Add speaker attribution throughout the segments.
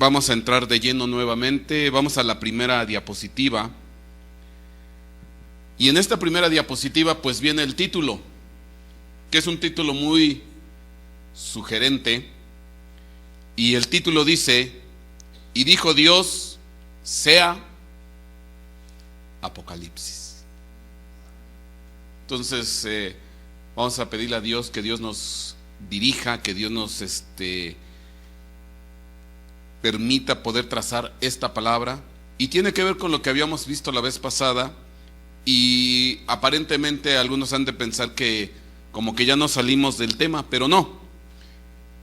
Speaker 1: vamos a entrar de lleno nuevamente. Vamos a la primera diapositiva. Y en esta primera diapositiva pues viene el título, que es un título muy sugerente. Y el título dice: y dijo Dios, sea Apocalipsis. Entonces vamos a pedirle a Dios que Dios nos dirija, que Dios nos permita poder trazar esta palabra. Y tiene que ver con lo que habíamos visto la vez pasada. Y aparentemente algunos han de pensar que como que ya no salimos del tema, pero no.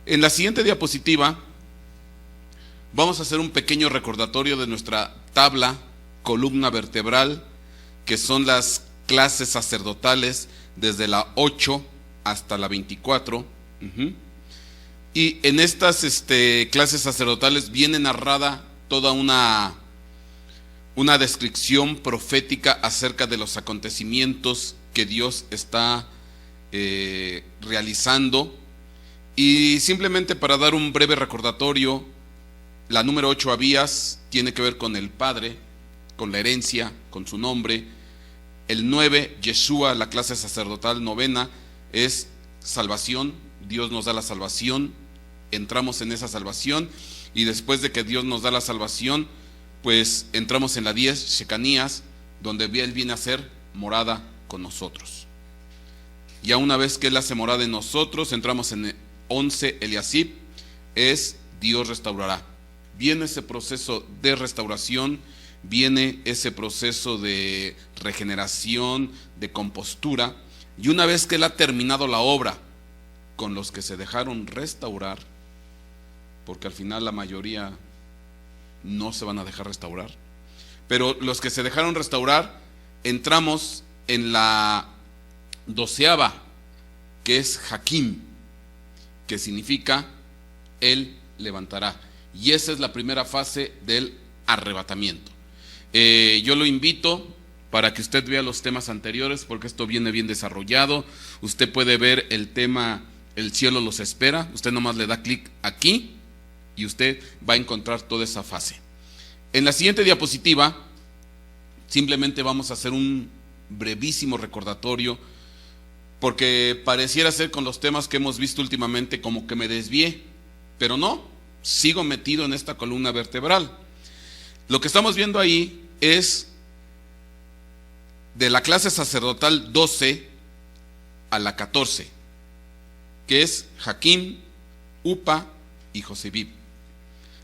Speaker 1: En la siguiente diapositiva vamos a hacer un pequeño recordatorio de nuestra tabla, columna vertebral, que son las clases sacerdotales desde la 8 hasta la 24. Y en estas clases sacerdotales viene narrada toda una descripción profética acerca de los acontecimientos que Dios está realizando. Y simplemente para dar un breve recordatorio, la número 8, Abías, tiene que ver con el Padre, con la herencia, con su nombre. El 9, Yeshua, la clase sacerdotal novena, es salvación. Dios nos da la salvación, entramos en esa salvación, y después de que Dios nos da la salvación, pues entramos en la 10, Shecanías, donde Él viene a ser morada con nosotros. Ya una vez que Él hace morada en nosotros, entramos en 11, Eliasib, es Dios restaurará. Viene ese proceso de restauración, viene ese proceso de regeneración, de compostura, y una vez que Él ha terminado la obra con los que se dejaron restaurar, porque al final la mayoría no se van a dejar restaurar, pero los que se dejaron restaurar, entramos en la 12ª, que es Jaquim, que significa Él levantará. Y esa es la primera fase del arrebatamiento. Yo lo invito para que usted vea los temas anteriores, porque esto viene bien desarrollado. Usted puede ver el tema El cielo los espera. Usted nomás le da clic aquí y usted va a encontrar toda esa fase. En la siguiente diapositiva simplemente vamos a hacer un brevísimo recordatorio, porque pareciera ser con los temas que hemos visto últimamente como que me desvié, pero no, sigo metido en esta columna vertebral. Lo que estamos viendo ahí es de la clase sacerdotal 12 a la 14, que es Jaquim, Upa y Josebib.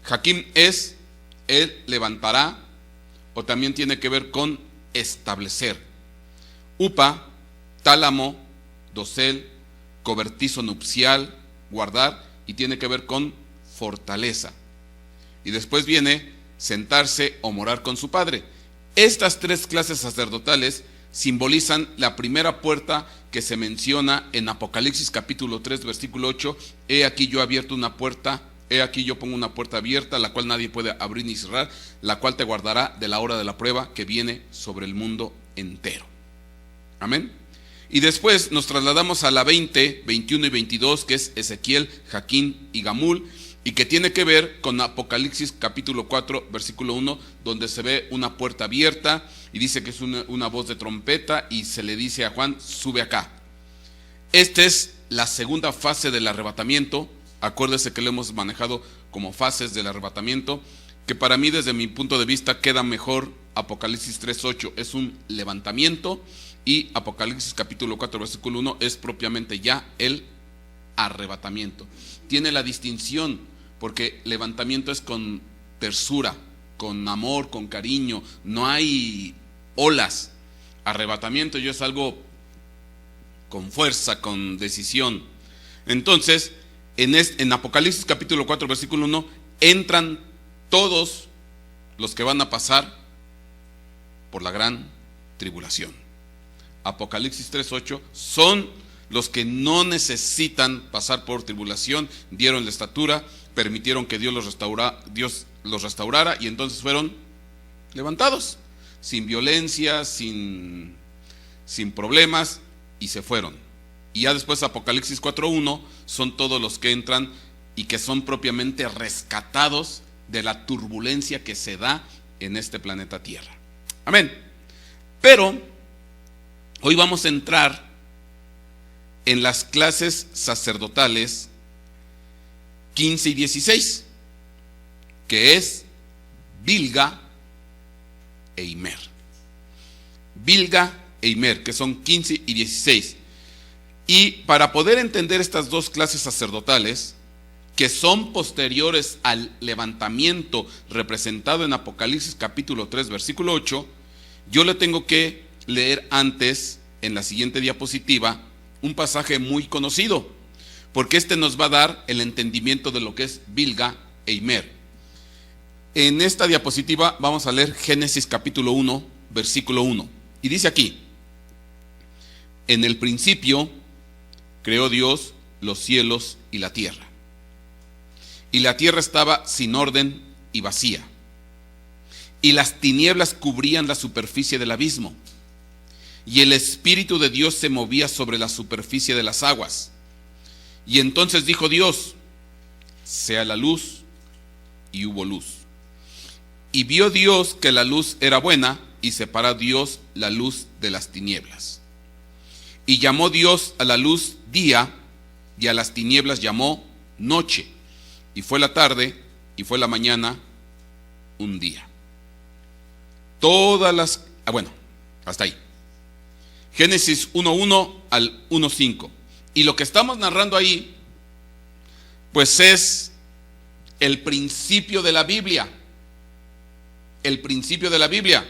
Speaker 1: Jaquim es Él levantará, o también tiene que ver con establecer. Upa, tálamo, dosel, cobertizo nupcial, guardar, y tiene que ver con fortaleza. Y después viene sentarse o morar con su padre. Estas tres clases sacerdotales simbolizan la primera puerta que se menciona en Apocalipsis capítulo 3 versículo 8. He aquí yo he abierto una puerta, he aquí yo pongo una puerta abierta, la cual nadie puede abrir ni cerrar, la cual te guardará de la hora de la prueba que viene sobre el mundo entero. Amén. Y después nos trasladamos a la 20, 21 y 22, que es Ezequiel, Jaquín y Gamul, y que tiene que ver con Apocalipsis capítulo 4 versículo 1, donde se ve una puerta abierta y dice que es una voz de trompeta, y se le dice a Juan: sube acá. Esta es la segunda fase del arrebatamiento. Acuérdese que lo hemos manejado como fases del arrebatamiento, que para mí, desde mi punto de vista, queda mejor Apocalipsis 3:8, es un levantamiento, y Apocalipsis capítulo 4 versículo 1 es propiamente ya el arrebatamiento. Tiene la distinción, porque levantamiento es con tersura, con amor, con cariño, no hay olas. Arrebatamiento ya es algo con fuerza, con decisión. Entonces, en Apocalipsis capítulo 4 versículo 1 entran todos los que van a pasar por la gran tribulación. Apocalipsis 3:8 son los que no necesitan pasar por tribulación, dieron la estatura, permitieron que Dios los restaurara, y entonces fueron levantados sin violencia, sin problemas, y se fueron. Y ya después Apocalipsis 4:1 son todos los que entran y que son propiamente rescatados de la turbulencia que se da en este planeta Tierra. Amén. Pero hoy vamos a entrar en las clases sacerdotales 15 y 16, que es Bilga e Imer. Bilga e Imer, que son 15 y 16. Y para poder entender estas dos clases sacerdotales, que son posteriores al levantamiento representado en Apocalipsis capítulo 3, versículo 8, yo le tengo que leer antes, en la siguiente diapositiva, un pasaje muy conocido, porque este nos va a dar el entendimiento de lo que es Bilga e Imer. En esta diapositiva vamos a leer Génesis capítulo 1, versículo 1, y dice aquí: en el principio creó Dios los cielos y la tierra. Y la tierra estaba sin orden y vacía, y las tinieblas cubrían la superficie del abismo, y el Espíritu de Dios se movía sobre la superficie de las aguas. Y entonces dijo Dios: sea la luz, y hubo luz. Y vio Dios que la luz era buena, y separó Dios la luz de las tinieblas. Y llamó Dios a la luz día, y a las tinieblas llamó noche. Y fue la tarde, y fue la mañana, un día. Hasta ahí. Génesis 1:1 al 1:5. Y lo que estamos narrando ahí, pues es el principio de la Biblia. El principio de la Biblia.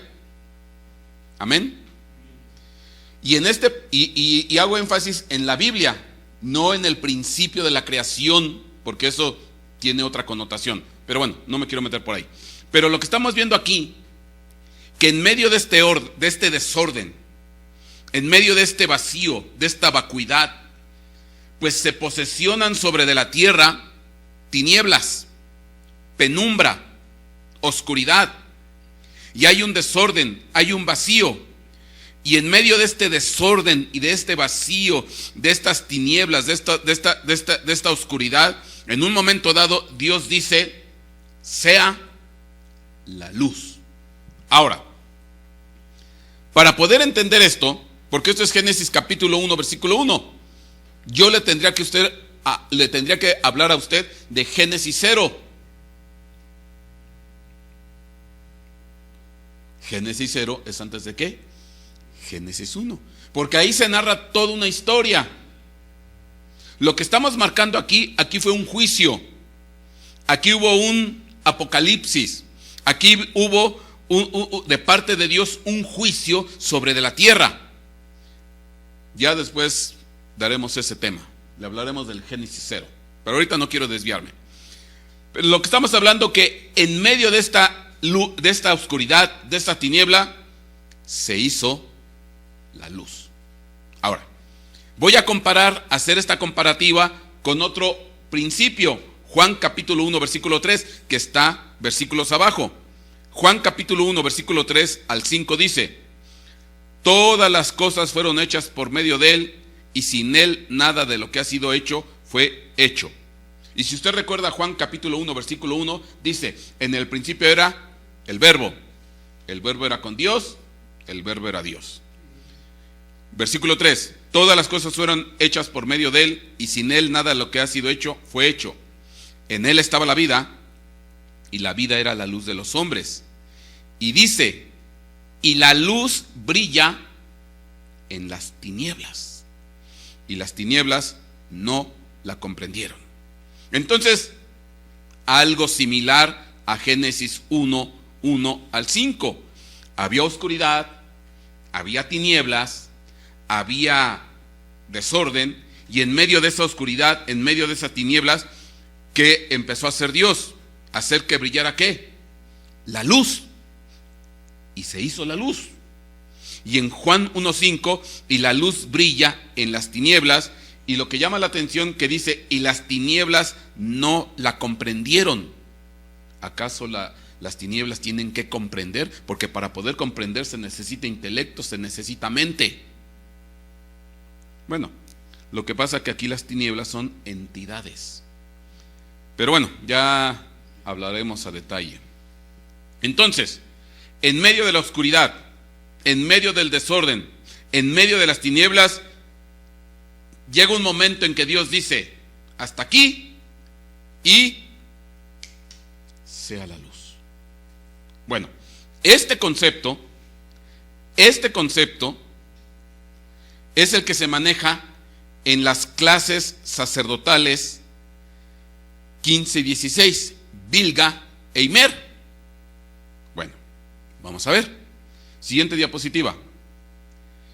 Speaker 1: Amén. Y en y hago énfasis en la Biblia, no en el principio de la creación, porque eso tiene otra connotación. Pero bueno, no me quiero meter por ahí. Pero lo que estamos viendo aquí, que en medio de este desorden, en medio de este vacío, de esta vacuidad, pues se posesionan sobre de la tierra tinieblas, penumbra, oscuridad, y hay un desorden, hay un vacío. Y en medio de este desorden y de este vacío, de estas tinieblas, de esta oscuridad, en un momento dado Dios dice: sea la luz. Ahora, para poder entender esto, porque esto es Génesis capítulo 1, versículo 1, yo le tendría que hablar a usted de Génesis 0. Génesis 0 es antes de ¿qué? Génesis 1, porque ahí se narra toda una historia. Lo que estamos marcando aquí fue un juicio, aquí hubo un apocalipsis, aquí hubo de parte de Dios un juicio sobre de la tierra. Ya después daremos ese tema, le hablaremos del Génesis 0, pero ahorita no quiero desviarme. Pero lo que estamos hablando, que en medio de esta oscuridad, de esta tiniebla, se hizo la luz. Ahora, voy a hacer esta comparativa con otro principio. Juan capítulo 1, versículo 3, que está versículos abajo. Juan capítulo 1, versículo 3 al 5 dice: todas las cosas fueron hechas por medio de él, y sin él nada de lo que ha sido hecho fue hecho. Y si usted recuerda Juan capítulo 1, versículo 1, dice: en el principio era el verbo era con Dios, el verbo era Dios. Versículo 3: todas las cosas fueron hechas por medio de él, y sin él nada de lo que ha sido hecho fue hecho. En él estaba la vida, y la vida era la luz de los hombres. Y dice: y la luz brilla en las tinieblas, y las tinieblas no la comprendieron. Entonces, algo similar a Génesis 1, 1 al 5. Había oscuridad, había tinieblas, había desorden, y en medio de esa oscuridad, en medio de esas tinieblas, ¿qué empezó a hacer Dios? Hacer que brillara ¿qué? La luz. Y se hizo la luz. Y en Juan 1:5, y la luz brilla en las tinieblas, y lo que llama la atención que dice: y las tinieblas no la comprendieron. ¿Acaso las tinieblas tienen que comprender? Porque para poder comprender se necesita intelecto, se necesita mente. Bueno, lo que pasa es que aquí las tinieblas son entidades. Pero bueno, ya hablaremos a detalle. Entonces, en medio de la oscuridad, en medio del desorden, en medio de las tinieblas, llega un momento en que Dios dice: hasta aquí, y sea la luz. Bueno, este concepto es el que se maneja en las clases sacerdotales 15 y 16, Bilga e Imer. Bueno, vamos a ver. Siguiente diapositiva.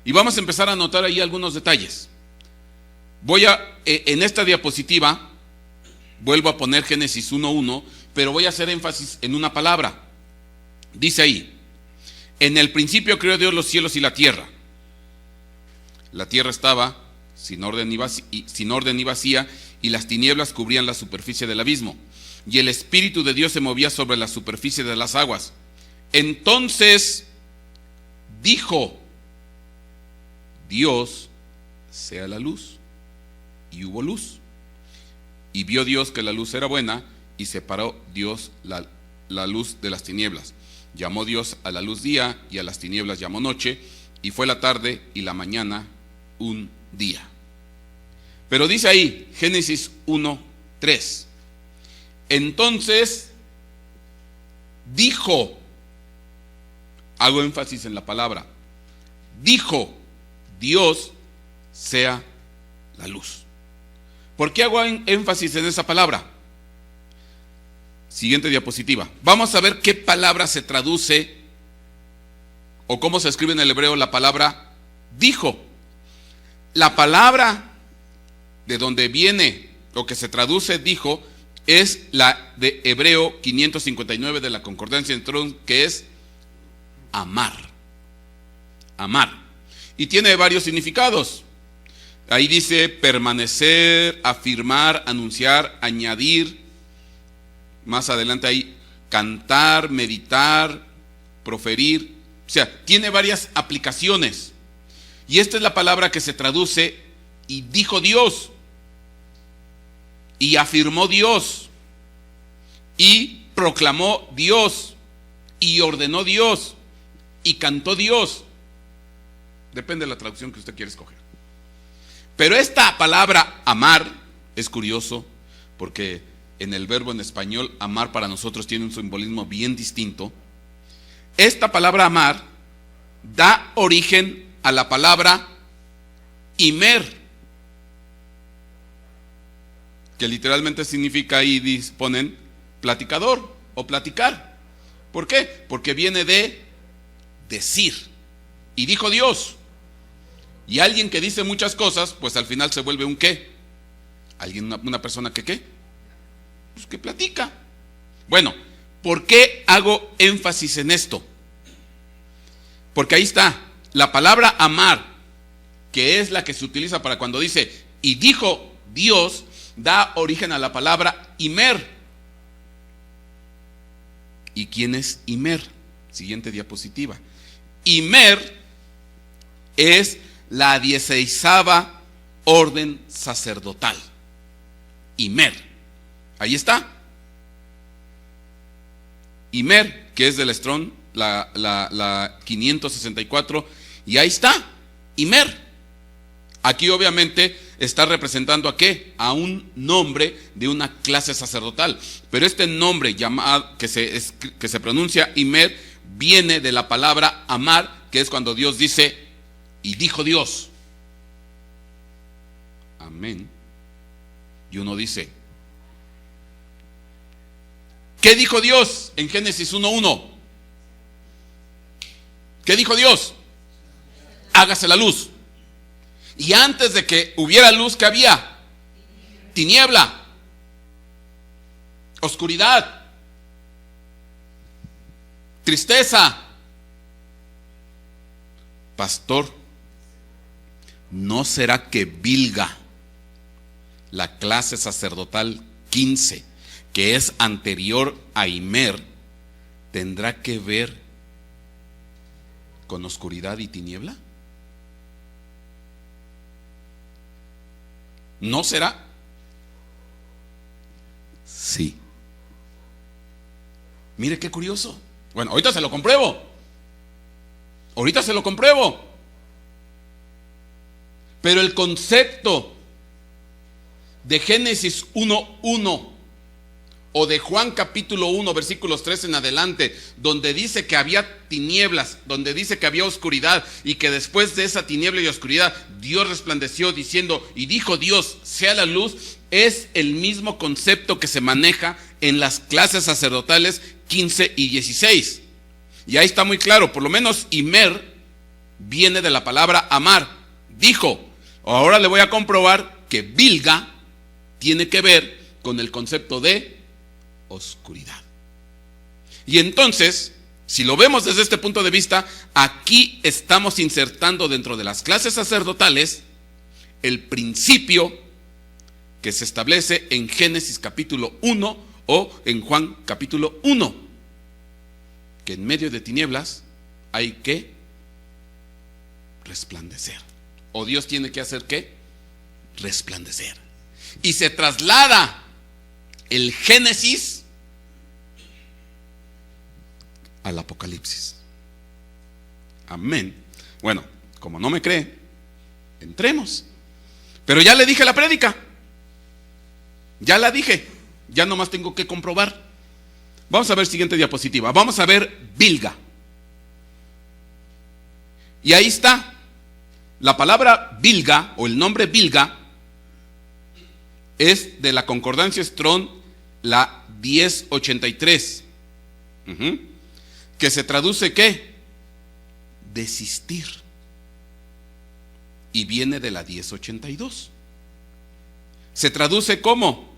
Speaker 1: Y vamos a empezar a anotar ahí algunos detalles. En esta diapositiva, vuelvo a poner Génesis 1:1, pero voy a hacer énfasis en una palabra. Dice ahí: en el principio creó Dios los cielos y la tierra. La tierra estaba sin orden y vacía, y las tinieblas cubrían la superficie del abismo, y el Espíritu de Dios se movía sobre la superficie de las aguas. Entonces dijo Dios: sea la luz. Y hubo luz. Y vio Dios que la luz era buena, y separó Dios la luz de las tinieblas. Llamó Dios a la luz día, y a las tinieblas llamó noche, y fue la tarde y la mañana un día. Pero dice ahí, Génesis 1:3, entonces dijo, hago énfasis en la palabra, dijo Dios: sea la luz. ¿Por qué hago énfasis en esa palabra? Siguiente diapositiva. Vamos a ver qué palabra se traduce o cómo se escribe en el hebreo la palabra dijo. La palabra de donde viene lo que se traduce dijo es la de Hebreo 559 de la Concordancia en Strong, que es amar. Amar. Y tiene varios significados. Ahí dice permanecer, afirmar, anunciar, añadir. Más adelante ahí cantar, meditar, proferir. O sea, tiene varias aplicaciones. Y esta es la palabra que se traduce: y dijo Dios, y afirmó Dios, y proclamó Dios, y ordenó Dios, y cantó Dios. Depende de la traducción que usted quiera escoger. Pero esta palabra amar es curioso, porque en el verbo en español amar para nosotros tiene un simbolismo bien distinto. Esta palabra amar da origen a la palabra imer, que literalmente significa, ahí ponen platicador o platicar. ¿Por qué? Porque viene de decir. Y dijo Dios. Y alguien que dice muchas cosas, pues al final se vuelve un ¿qué? Alguien, una persona que ¿qué? Pues que platica. Bueno, ¿por qué hago énfasis en esto? Porque ahí está, la palabra amar, que es la que se utiliza para cuando dice y dijo Dios, da origen a la palabra imer. ¿Y quién es imer? Siguiente diapositiva. Imer es la 16ª orden sacerdotal. Imer. Ahí está. Imer, que es del Strong, la 564, y ahí está, Imer. Aquí obviamente está representando ¿a qué? A un nombre de una clase sacerdotal. Pero este nombre llamado, que se pronuncia Imer, viene de la palabra amar, que es cuando Dios dice y dijo Dios. Amén. Y uno dice, ¿qué dijo Dios en Génesis 1:1? ¿Qué dijo Dios? Hágase la luz. Y antes de que hubiera luz, ¿qué había? Tiniebla, oscuridad, tristeza. Pastor, ¿no será que Bilga, la clase sacerdotal 15, que es anterior a Imer, tendrá que ver con oscuridad y tiniebla? ¿No será? Sí. Mire qué curioso. Bueno, ahorita se lo compruebo. Ahorita se lo compruebo. Pero el concepto de Génesis 1:1 o de Juan capítulo 1 versículos 3 en adelante, donde dice que había tinieblas, donde dice que había oscuridad y que después de esa tiniebla y oscuridad Dios resplandeció diciendo, y dijo Dios, sea la luz, es el mismo concepto que se maneja en las clases sacerdotales 15 y 16. Y ahí está muy claro, por lo menos Imer viene de la palabra amar. Dijo, ahora le voy a comprobar que Bilga tiene que ver con el concepto de oscuridad. Y entonces, si lo vemos desde este punto de vista, aquí estamos insertando dentro de las clases sacerdotales el principio que se establece en Génesis capítulo 1 o en Juan capítulo 1, que en medio de tinieblas hay que resplandecer, o Dios tiene que hacer ¿qué? Resplandecer. Y se traslada el Génesis al Apocalipsis. Amén. Bueno, como no me cree, entremos. Pero ya le dije la prédica. Ya la dije. Ya nomás tengo que comprobar. Vamos a ver siguiente diapositiva. Vamos a ver Bilga. Y ahí está. La palabra Bilga o el nombre Bilga es de la concordancia Strong, la 1083. Que se traduce ¿qué? Desistir. Y viene de la 1082. Se traduce como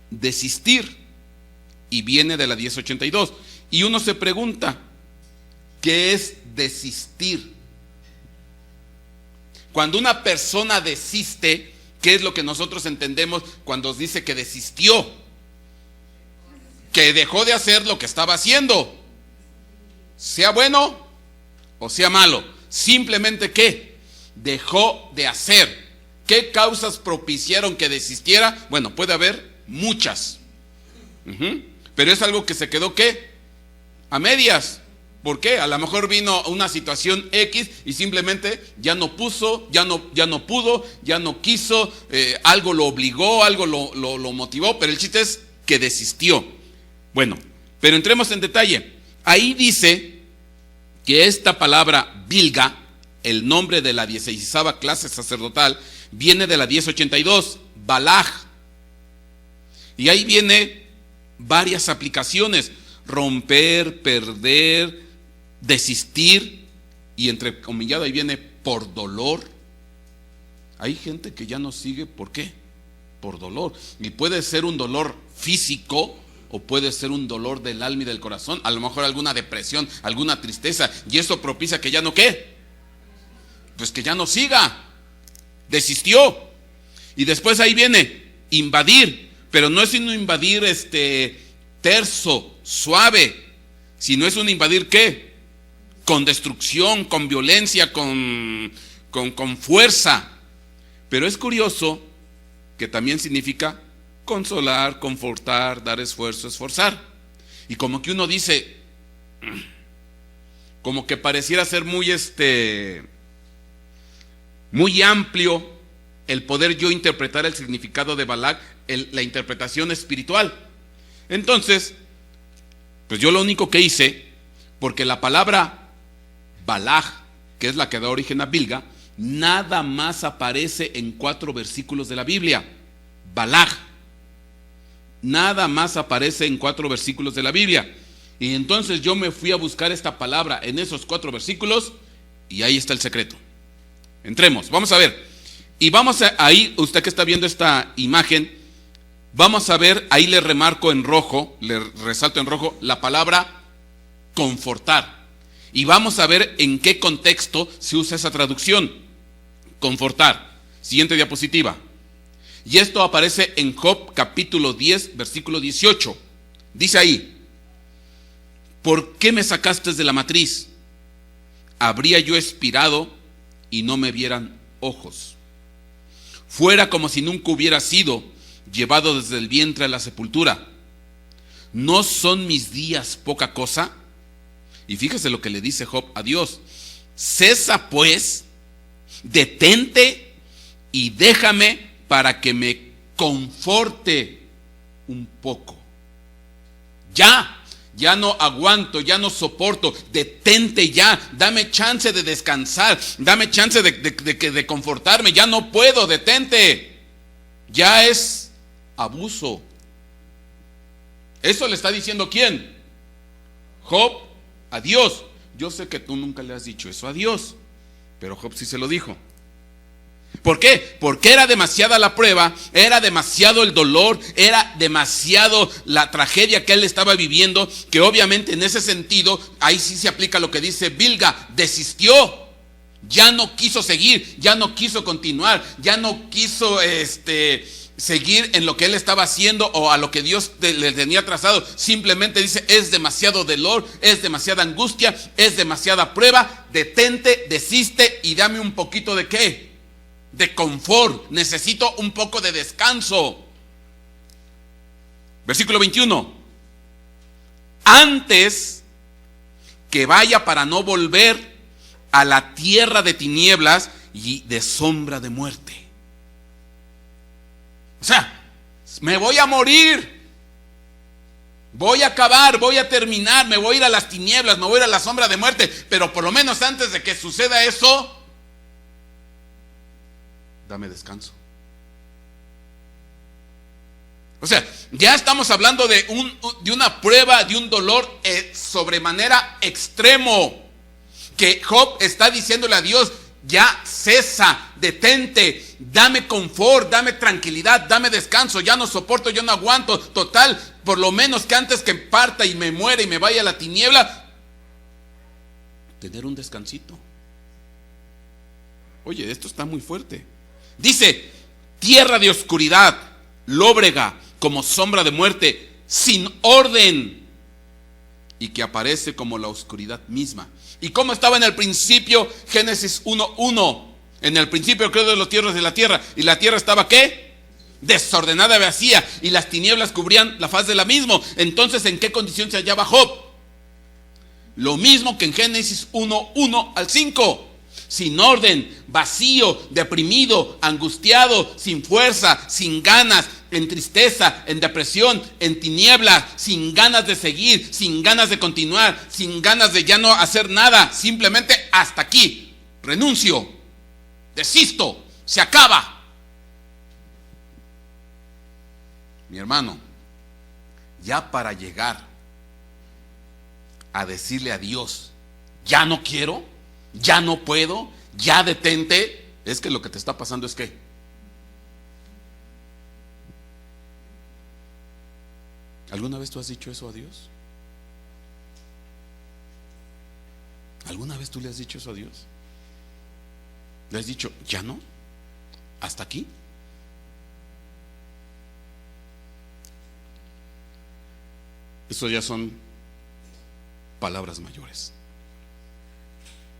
Speaker 1: desistir y viene de la 1082. Y uno se pregunta, ¿qué es desistir? Cuando una persona desiste, ¿qué es lo que nosotros entendemos cuando dice que desistió? Que dejó de hacer lo que estaba haciendo, sea bueno o sea malo. Simplemente ¿qué? Dejó de hacer. ¿Qué causas propiciaron que desistiera? Bueno, puede haber muchas. Pero es algo que se quedó ¿qué? A medias. ¿Por qué? A lo mejor vino una situación X y simplemente ya no pudo, ya no quiso, algo lo obligó, algo lo motivó, pero el chiste es que desistió. Bueno, pero entremos en detalle. Ahí dice que esta palabra Bilga, el nombre de la 16ª clase sacerdotal, viene de la 1082, Balaj. Y ahí viene varias aplicaciones: romper, perder, desistir, y entrecomillado ahí viene por dolor. Hay gente que ya no sigue, ¿por qué? Por dolor. Y puede ser un dolor físico o puede ser un dolor del alma y del corazón, a lo mejor alguna depresión, alguna tristeza, y eso propicia que ya no ¿qué? Pues que ya no siga. Desistió. Y después ahí viene invadir, pero no es un invadir terso, suave, sino es un invadir ¿qué? Con destrucción, con violencia, con fuerza. Pero es curioso que también significa consolar, confortar, dar esfuerzo, esforzar. Y como que uno dice, como que pareciera ser muy amplio el poder yo interpretar el significado de Balak, la interpretación espiritual. Entonces, pues yo lo único que hice, porque la palabra Balaj, que es la que da origen a Bilga, nada más aparece en 4 versículos de la Biblia. Balaj, nada más aparece en 4 versículos de la Biblia. Y entonces yo me fui a buscar esta palabra en esos 4 versículos y ahí está el secreto. Entremos, vamos a ver. Y vamos a, ahí, usted que está viendo esta imagen, vamos a ver, ahí le remarco en rojo, le resalto en rojo la palabra confortar. Y vamos a ver en qué contexto se usa esa traducción. Confortar. Siguiente diapositiva. Y esto aparece en Job capítulo 10, versículo 18. Dice ahí: ¿por qué me sacaste de la matriz? Habría yo expirado y no me vieran ojos. Fuera como si nunca hubiera sido llevado desde el vientre a la sepultura. ¿no son mis días poca cosa? Y fíjese lo que le dice Job a Dios: cesa pues, detente y déjame para que me conforte un poco. Ya no aguanto, ya no soporto, detente ya, dame chance de descansar, dame chance de confortarme, ya no puedo, detente. Ya es abuso. Eso le está diciendo ¿quién? Job a Dios. Yo sé que tú nunca le has dicho eso a Dios, pero Job sí se lo dijo. ¿Por qué? Porque era demasiada la prueba, era demasiado el dolor, era demasiado la tragedia que él estaba viviendo, que obviamente en ese sentido, ahí sí se aplica lo que dice Bilga, desistió, ya no quiso seguir, ya no quiso continuar, ya no quiso seguir en lo que él estaba haciendo o a lo que Dios le tenía trazado. Simplemente dice: es demasiado dolor, es demasiada angustia, es demasiada prueba, detente, desiste y dame un poquito de ¿qué? De confort, necesito un poco de descanso. Versículo 21: antes que vaya para no volver a la tierra de tinieblas y de sombra de muerte. O sea, me voy a morir, voy a acabar, voy a terminar, me voy a ir a las tinieblas, me voy a ir a la sombra de muerte, pero por lo menos antes de que suceda eso, dame descanso. O sea, ya estamos hablando de una prueba, de un dolor sobremanera extremo, que Job está diciéndole a Dios: ya cesa, detente, dame confort, dame tranquilidad, dame descanso, ya no soporto, yo no aguanto. Total, por lo menos que antes que parta y me muera y me vaya a la tiniebla, tener un descansito. Oye, esto está muy fuerte. Dice: tierra de oscuridad, lóbrega, como sombra de muerte, sin orden, y que aparece como la oscuridad misma. ¿Y cómo estaba en el principio? Génesis 1:1. En el principio creó los cielos de la tierra, y la tierra estaba ¿qué? Desordenada, vacía, y las tinieblas cubrían la faz de la misma. Entonces, ¿en qué condición se hallaba Job? Lo mismo que en Génesis 1:1 al 5. Sin orden, vacío, deprimido, angustiado, sin fuerza, sin ganas, en tristeza, en depresión, en tinieblas, sin ganas de seguir, sin ganas de continuar, sin ganas de ya no hacer nada. Simplemente hasta aquí, renuncio, desisto, se acaba. Mi hermano, ya para llegar a decirle a Dios: ya no quiero, ya no puedo, ya detente, es que lo que te está pasando es que ¿alguna vez tú has dicho eso a Dios? ¿Alguna vez tú le has dicho eso a Dios? ¿Le has dicho: ya no? ¿Hasta aquí? Eso ya son palabras mayores.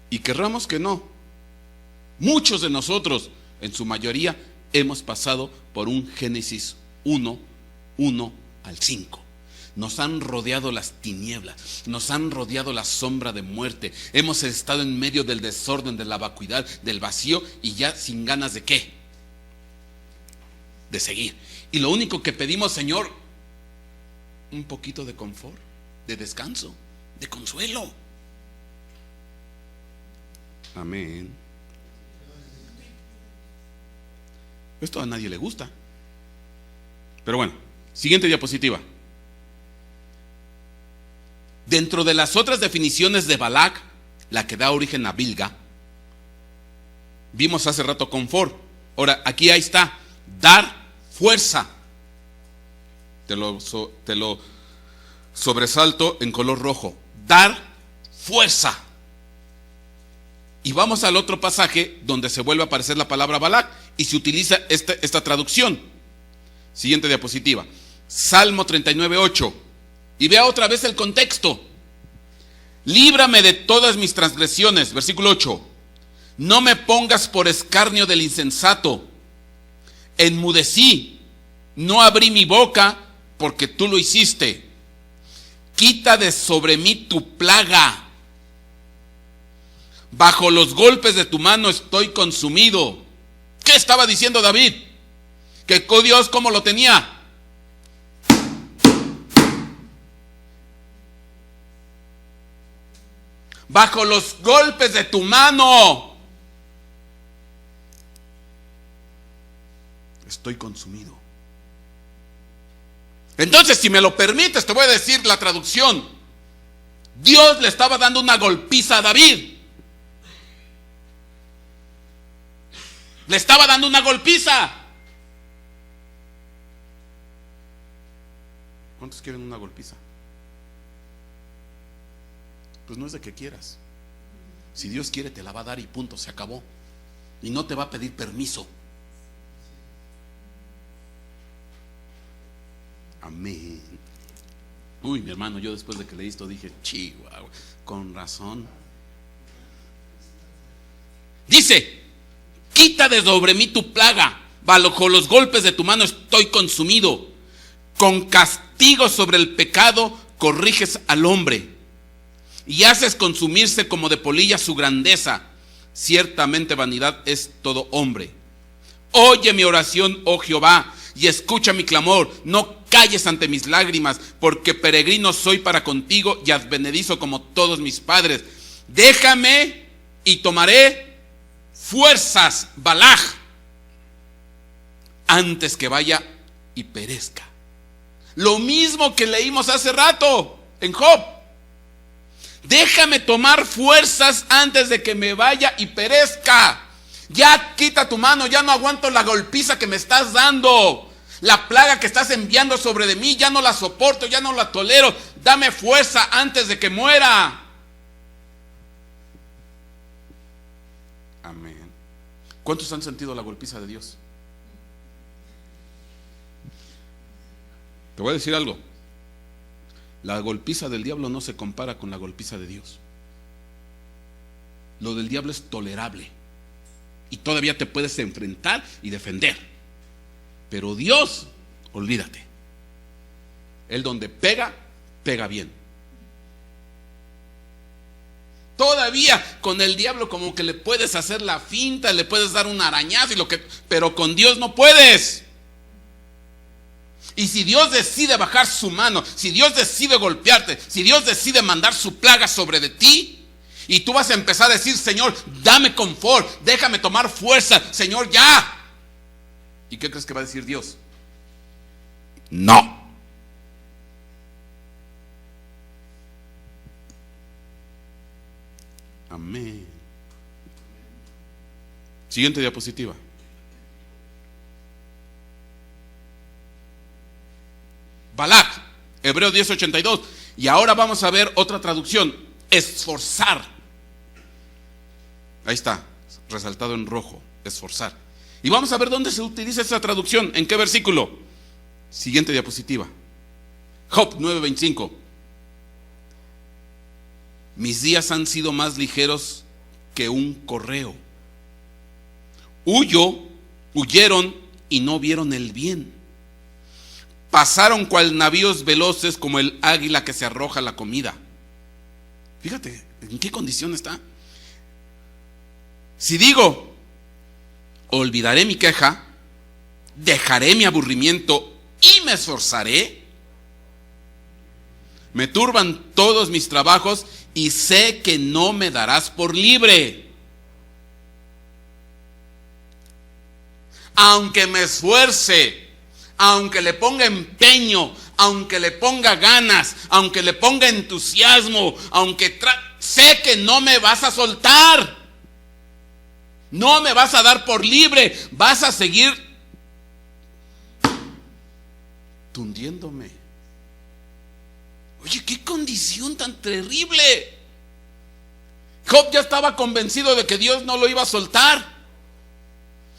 Speaker 1: Y querramos que no, muchos de nosotros, en su mayoría, hemos pasado por un Génesis 1:1 al 5. Nos han rodeado las tinieblas, nos han rodeado la sombra de muerte. Hemos estado en medio del desorden, de la vacuidad, del vacío, y ya sin ganas de ¿qué? De seguir. Y lo único que pedimos, Señor, un poquito de confort, de descanso, de consuelo. Amén. Esto a nadie le gusta. Pero bueno, siguiente diapositiva. Dentro de las otras definiciones de Balac, la que da origen a Bilga, vimos hace rato confort. Ahora, aquí ahí está: dar fuerza. Te lo sobresalto en color rojo. Dar fuerza. Y vamos al otro pasaje donde se vuelve a aparecer la palabra Balac y se utiliza esta traducción. Siguiente diapositiva. Salmo 39:8. Y vea otra vez el contexto. Líbrame de todas mis transgresiones. Versículo 8. No me pongas por escarnio del insensato. Enmudecí, no abrí mi boca porque tú lo hiciste. quita de sobre mí tu plaga. Bajo los golpes de tu mano estoy consumido. ¿Qué estaba diciendo David? Que Dios, ¿cómo lo tenía? Bajo los golpes de tu mano estoy consumido. Entonces, si me lo permites, te voy a decir la traducción. Dios le estaba dando una golpiza a David. Le estaba dando una golpiza. ¿Cuántos quieren una golpiza? Pues no es de que quieras. Si Dios quiere, te la va a dar y punto, se acabó. Y no te va a pedir permiso. Amén. Uy, mi hermano, yo después de que leí esto dije, chihuahua, con razón. Dice: quita de sobre mí tu plaga, bajo los golpes de tu mano estoy consumido. Con castigo sobre el pecado corriges al hombre, y haces consumirse como de polilla su grandeza. Ciertamente vanidad es todo hombre. Oye mi oración, oh Jehová, y escucha mi clamor. No calles ante mis lágrimas, porque peregrino soy para contigo y advenedizo como todos mis padres. Déjame y tomaré fuerzas, Balaj, antes que vaya y perezca. Lo mismo que leímos hace rato en Job. Déjame tomar fuerzas antes de que me vaya y perezca. Ya quita tu mano, ya no aguanto la golpiza que me estás dando. La plaga que estás enviando sobre de mí, ya no la soporto, ya no la tolero. Dame fuerza antes de que muera. Amén. ¿Cuántos han sentido la golpiza de Dios? Te voy a decir algo. La golpiza del diablo no se compara con la golpiza de Dios. Lo del diablo es tolerable y todavía te puedes enfrentar y defender. Pero Dios, olvídate. Él donde pega, pega bien. Todavía con el diablo como que le puedes hacer la finta, le puedes dar un arañazo y pero con Dios no puedes. Y si Dios decide bajar su mano, si Dios decide golpearte, si Dios decide mandar su plaga sobre de ti, y tú vas a empezar a decir: Señor, dame confort, déjame tomar fuerza, Señor, ya. ¿Y qué crees que va a decir Dios? No. Amén. Siguiente diapositiva. Balak, Hebreos 10:82. Y ahora vamos a ver otra traducción: esforzar. Ahí está, resaltado en rojo, esforzar. Y vamos a ver dónde se utiliza esa traducción, en qué versículo. Siguiente diapositiva. Job 9:25. Mis días han sido más ligeros que un correo. Huyeron y no vieron el bien. Pasaron cual navíos veloces, como el águila que se arroja a la comida. Fíjate en qué condición está. Si digo: olvidaré mi queja, dejaré mi aburrimiento y me esforzaré, me turban todos mis trabajos y sé que no me darás por libre. Aunque me esfuerce, aunque le ponga empeño, aunque le ponga ganas, aunque le ponga entusiasmo, sé que no me vas a soltar. No me vas a dar por libre. Vas a seguir tundiéndome. Oye, qué condición tan terrible. Job ya estaba convencido de que Dios no lo iba a soltar.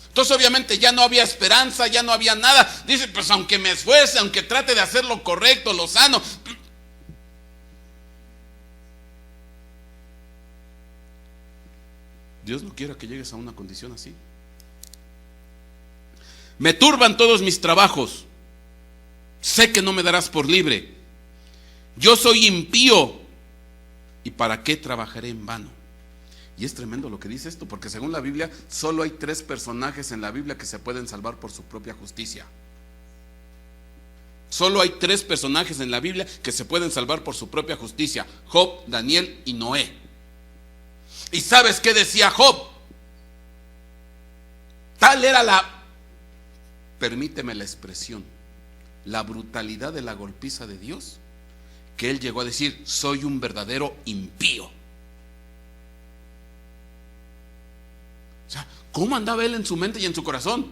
Speaker 1: Entonces obviamente ya no había esperanza, ya no había nada. Dice: pues aunque me esfuerce, aunque trate de hacer lo correcto, lo sano. Dios no quiere que llegues a una condición así. Me turban todos mis trabajos. Sé que no me darás por libre. Yo soy impío, ¿y para qué trabajaré en vano? Y es tremendo lo que dice esto, porque según la Biblia solo hay 3 personajes en la Biblia que se pueden salvar por su propia justicia. Solo hay 3 personajes en la Biblia que se pueden salvar por su propia justicia: Job, Daniel y Noé. ¿Y sabes qué decía Job? Tal era permíteme la expresión, la brutalidad de la golpiza de Dios, que él llegó a decir: soy un verdadero impío. O sea, ¿cómo andaba él en su mente y en su corazón?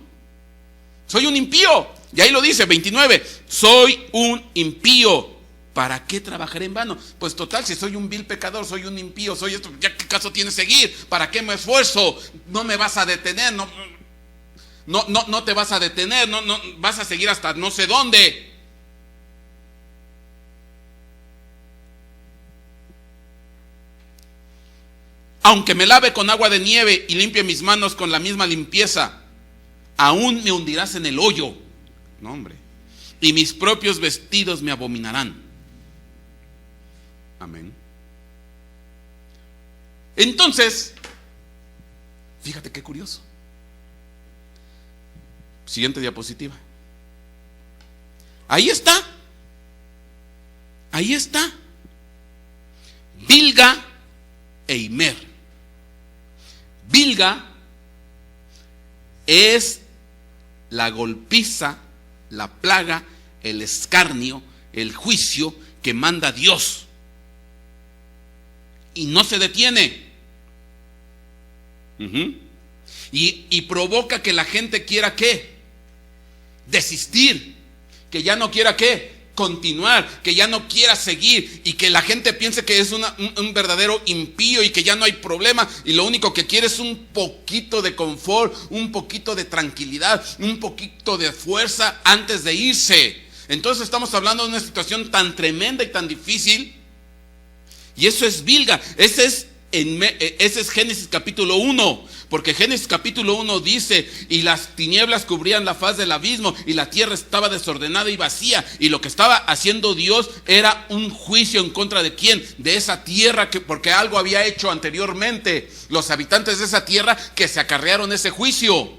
Speaker 1: Soy un impío. Y ahí lo dice, 29, soy un impío. ¿Para qué trabajaré en vano? Pues total, si soy un vil pecador, soy un impío, soy esto, ¿ya qué caso tiene seguir? ¿Para qué me esfuerzo? No me vas a detener, no te vas a detener, no vas a seguir hasta no sé dónde. Aunque me lave con agua de nieve y limpie mis manos con la misma limpieza, aún me hundirás en el hoyo. No, hombre. Y mis propios vestidos me abominarán. Amén. Entonces, fíjate qué curioso. Siguiente diapositiva. Ahí está. Ahí está. Bilga e Imer. Bilga es la golpiza, la plaga, el escarnio, el juicio que manda Dios. Y no se detiene. Y provoca que la gente quiera ¿qué? Desistir. Que ya no quiera ¿qué? Continuar, que ya no quiera seguir, y que la gente piense que es un verdadero impío y que ya no hay problema, y lo único que quiere es un poquito de confort, un poquito de tranquilidad, un poquito de fuerza antes de irse. Entonces estamos hablando de una situación tan tremenda y tan difícil, y eso es Bilga. Ese es Génesis capítulo 1, porque Génesis capítulo 1 dice: y las tinieblas cubrían la faz del abismo, y la tierra estaba desordenada y vacía. Y lo que estaba haciendo Dios era un juicio en contra de ¿quién? De esa tierra, porque algo había hecho anteriormente los habitantes de esa tierra, que se acarrearon ese juicio.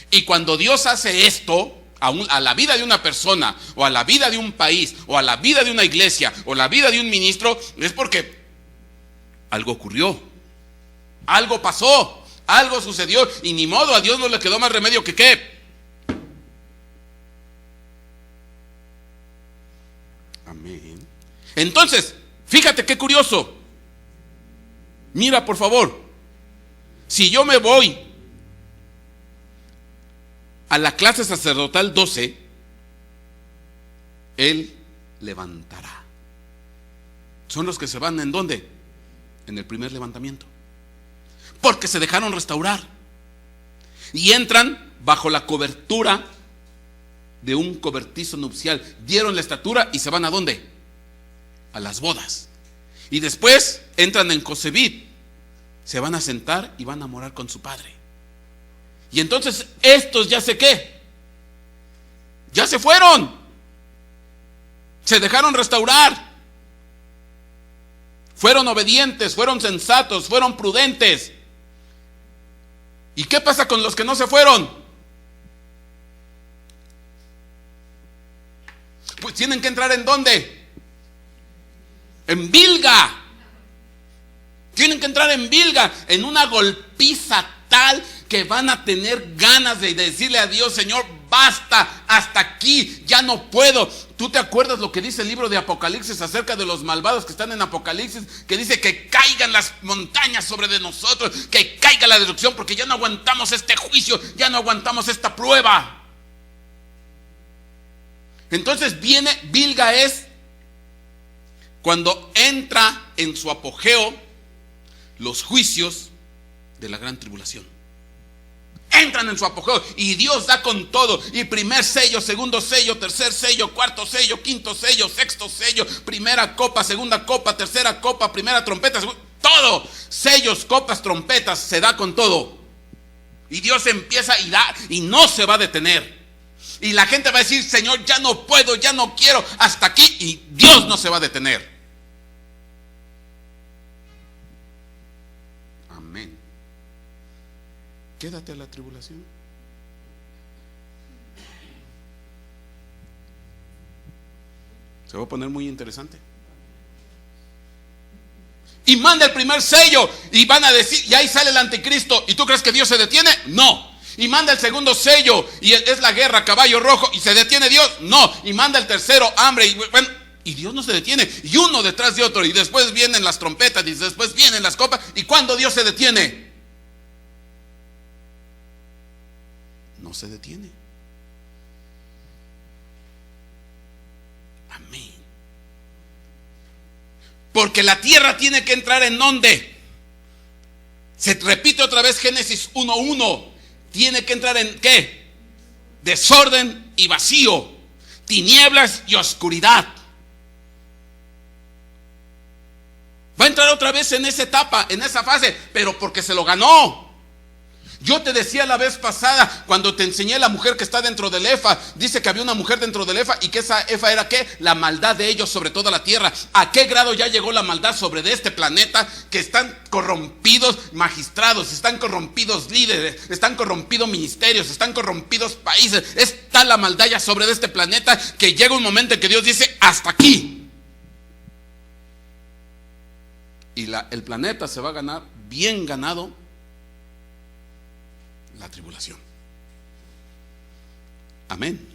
Speaker 1: Y cuando Dios hace esto a la vida de una persona, o a la vida de un país, o a la vida de una iglesia, o la vida de un ministro, es porque algo ocurrió, algo pasó, algo sucedió, y ni modo, a Dios no le quedó más remedio que ¿qué? Amén. Entonces, fíjate qué curioso. Mira, por favor, si yo me voy a la clase sacerdotal 12, Él levantará. Son los que se van ¿en dónde? En el primer levantamiento, porque se dejaron restaurar y entran bajo la cobertura de un cobertizo nupcial, dieron la estatura y se van ¿a dónde? A las bodas. Y después entran en Cosebit, se van a sentar y van a morar con su padre. Y entonces estos ya sé qué, ya se fueron, se dejaron restaurar. Fueron obedientes, fueron sensatos, fueron prudentes. ¿Y qué pasa con los que no se fueron? Pues tienen que entrar ¿en dónde? En Bilga. Tienen que entrar en Bilga, en una golpiza tal que van a tener ganas de decirle a Dios: Señor, basta, hasta aquí, ya no puedo. ¿Tú te acuerdas lo que dice el libro de Apocalipsis acerca de los malvados que están en Apocalipsis? Que dice que caigan las montañas sobre de nosotros, que caiga la destrucción, porque ya no aguantamos este juicio, ya no aguantamos esta prueba. Entonces viene, Bilga es cuando entra en su apogeo los juicios de la gran tribulación. Entran en su apogeo y Dios da con todo. Y primer sello, segundo sello, tercer sello, cuarto sello, quinto sello, sexto sello, primera copa, segunda copa, tercera copa, primera trompeta, todo. Sellos, copas, trompetas, se da con todo. Y Dios empieza y da y no se va a detener. Y la gente va a decir, Señor, ya no puedo, ya no quiero, hasta aquí. Y Dios no se va a detener. Amén. Quédate a la tribulación. Se va a poner muy interesante. Y manda el primer sello y van a decir, y ahí sale el anticristo. ¿Y tú crees que Dios se detiene? No. Y manda el segundo sello y es la guerra, caballo rojo, y se detiene Dios. No. Y manda el tercero, hambre, y bueno, y Dios no se detiene. Y uno detrás de otro, y después vienen las trompetas, y después vienen las copas. ¿Y cuándo Dios se detiene? No se detiene. Amén. Porque la tierra tiene que entrar en ¿dónde? Se repite otra vez Génesis 1:1. Tiene que entrar en ¿qué? Desorden y vacío, tinieblas y oscuridad. Va a entrar otra vez en esa etapa, en esa fase, pero porque se lo ganó. Yo te decía la vez pasada, cuando te enseñé la mujer que está dentro del Efa, dice que había una mujer dentro del Efa, y que esa Efa era ¿qué? La maldad de ellos sobre toda la tierra. ¿A qué grado ya llegó la maldad sobre de este planeta? Que están corrompidos magistrados, están corrompidos líderes, están corrompidos ministerios, están corrompidos países. Está la maldad ya sobre de este planeta, que llega un momento en que Dios dice, hasta aquí. Y el planeta se va a ganar, bien ganado, la tribulación. Amén.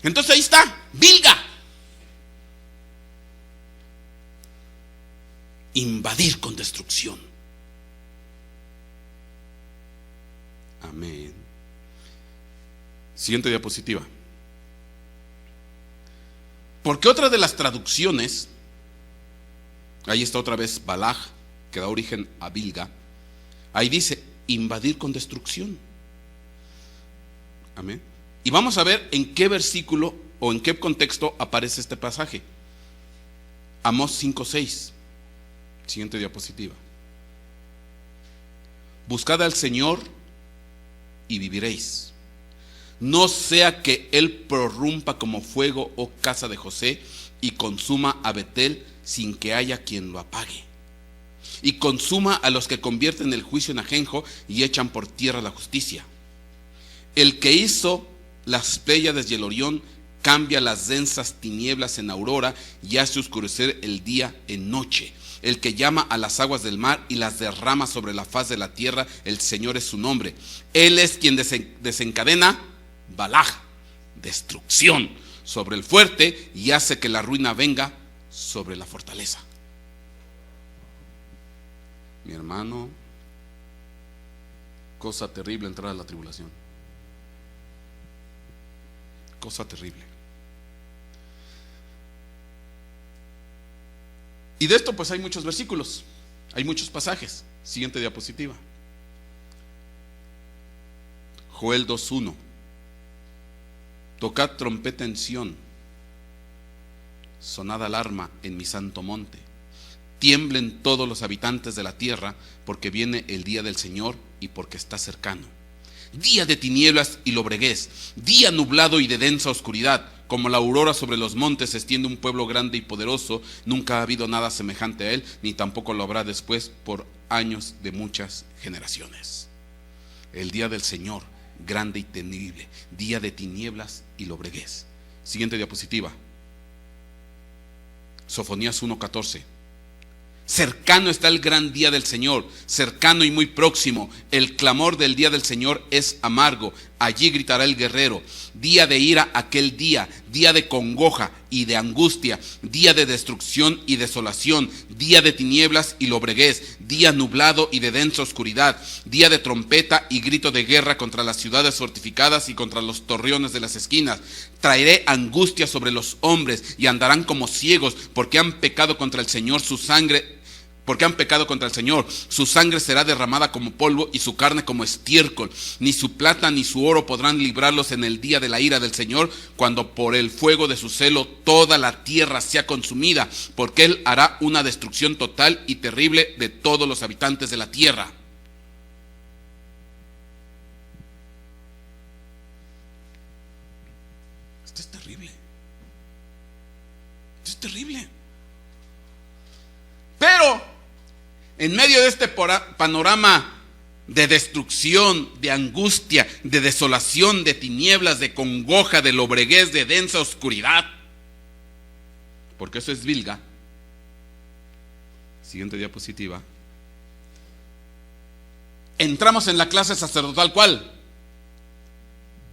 Speaker 1: Entonces ahí está, Bilga. Invadir con destrucción. Amén. Siguiente diapositiva. Porque otra de las traducciones, ahí está otra vez Balaj, que da origen a Bilga. Ahí dice invadir con destrucción. Amén. Y vamos a ver en qué versículo o en qué contexto aparece este pasaje. Amós 5:6. Siguiente diapositiva. Buscad al Señor y viviréis. No sea que Él prorrumpa como fuego, oh casa de José, y consuma a Betel sin que haya quien lo apague. Y consuma a los que convierten el juicio en ajenjo y echan por tierra la justicia. El que hizo las Pléyades y el Orión cambia las densas tinieblas en aurora y hace oscurecer el día en noche. El que llama a las aguas del mar y las derrama sobre la faz de la tierra, el Señor es su nombre. Él es quien desencadena Balaj, destrucción sobre el fuerte, y hace que la ruina venga sobre la fortaleza. Mi hermano, cosa terrible entrar a la tribulación. Cosa terrible. Y de esto pues hay muchos versículos, hay muchos pasajes. Siguiente diapositiva. Joel 2:1. Tocad trompeta en Sión, sonad alarma en mi santo monte. Tiemblen todos los habitantes de la tierra, porque viene el día del Señor y porque está cercano. Día de tinieblas y lobreguez, día nublado y de densa oscuridad. Como la aurora sobre los montes se extiende un pueblo grande y poderoso. Nunca ha habido nada semejante a él, ni tampoco lo habrá después por años de muchas generaciones. El día del Señor, grande y temible, día de tinieblas y lobreguez. Siguiente diapositiva. Sofonías 1:14. Cercano está el gran día del Señor, cercano y muy próximo. El clamor del día del Señor es amargo. Allí gritará el guerrero. Día de ira aquel día, día de congoja y de angustia, día de destrucción y desolación, día de tinieblas y lobreguez, día nublado y de densa oscuridad, día de trompeta y grito de guerra contra las ciudades fortificadas y contra los torreones de las esquinas. Traeré angustia sobre los hombres y andarán como ciegos, porque han pecado contra el Señor. Su sangre será derramada como polvo y su carne como estiércol. Ni su plata ni su oro podrán librarlos en el día de la ira del Señor, cuando por el fuego de su celo toda la tierra sea consumida, porque Él hará una destrucción total y terrible de todos los habitantes de la tierra. terrible. Pero en medio de este panorama de destrucción, de angustia, de desolación, de tinieblas, de congoja, de lobreguez, de densa oscuridad, porque eso es Bilga. Siguiente diapositiva. Entramos en la clase sacerdotal, ¿cuál?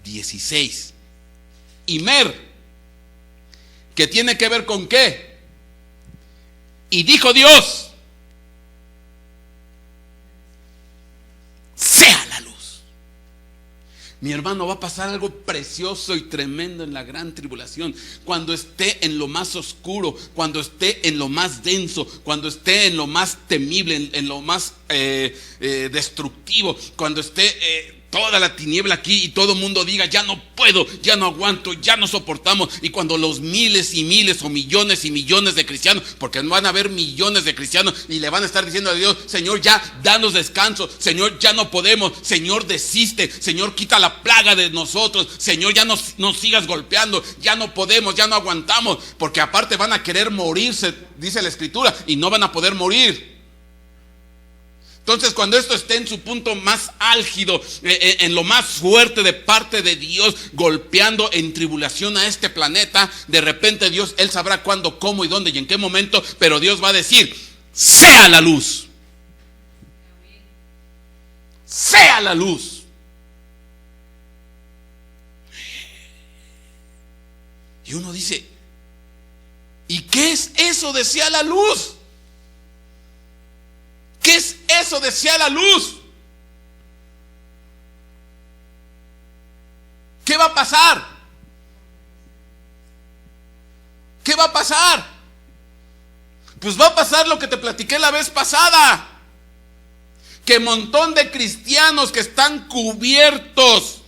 Speaker 1: 16. Imer, que tiene que ver con qué. Y dijo Dios, sea la luz. Mi hermano, va a pasar algo precioso y tremendo en la gran tribulación. Cuando esté en lo más oscuro, cuando esté en lo más denso, cuando esté en lo más temible, en lo más destructivo, cuando esté toda la tiniebla aquí y todo el mundo diga, ya no puedo, ya no aguanto, ya no soportamos. Y cuando los miles y miles o millones y millones de cristianos, porque van a haber millones de cristianos, y le van a estar diciendo a Dios, Señor, ya danos descanso, Señor, ya no podemos, Señor, desiste, Señor, quita la plaga de nosotros, Señor, ya nos sigas golpeando, ya no podemos, ya no aguantamos, porque aparte van a querer morirse, dice la Escritura, y no van a poder morir. Entonces, cuando esto esté en su punto más álgido, en lo más fuerte de parte de Dios, golpeando en tribulación a este planeta, de repente Dios, Él sabrá cuándo, cómo y dónde y en qué momento, pero Dios va a decir, sea la luz. Sea la luz. Y uno dice, ¿y qué es eso de sea la luz? ¿Qué es eso de sea la luz? ¿Qué va a pasar? ¿Qué va a pasar? Pues va a pasar lo que te platiqué la vez pasada, que un montón de cristianos que están cubiertos,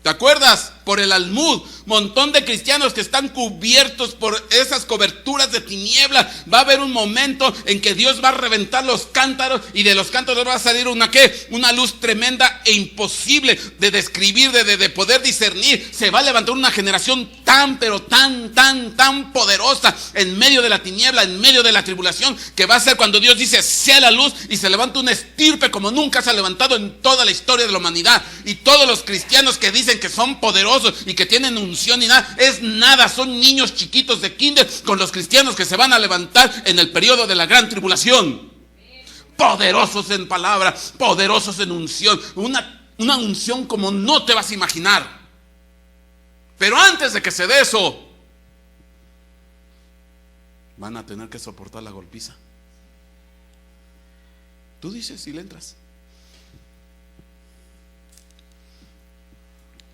Speaker 1: ¿te acuerdas? Por el almud, montón de cristianos que están cubiertos por esas coberturas de tinieblas. Va a haber un momento en que Dios va a reventar los cántaros, y de los cántaros va a salir una luz tremenda e imposible de describir, de poder discernir. Se va a levantar una generación tan, pero tan poderosa en medio de la tiniebla, en medio de la tribulación, que va a ser cuando Dios dice sea la luz, y se levanta una estirpe como nunca se ha levantado en toda la historia de la humanidad. Y todos los cristianos que dicen que son poderosos y que tienen unción y nada, es nada, son niños chiquitos de kinder con los cristianos que se van a levantar en el periodo de la gran tribulación. Poderosos en palabra, poderosos en unción, una unción como no te vas a imaginar. Pero antes de que se dé eso, van a tener que soportar la golpiza. Tú dices si le entras.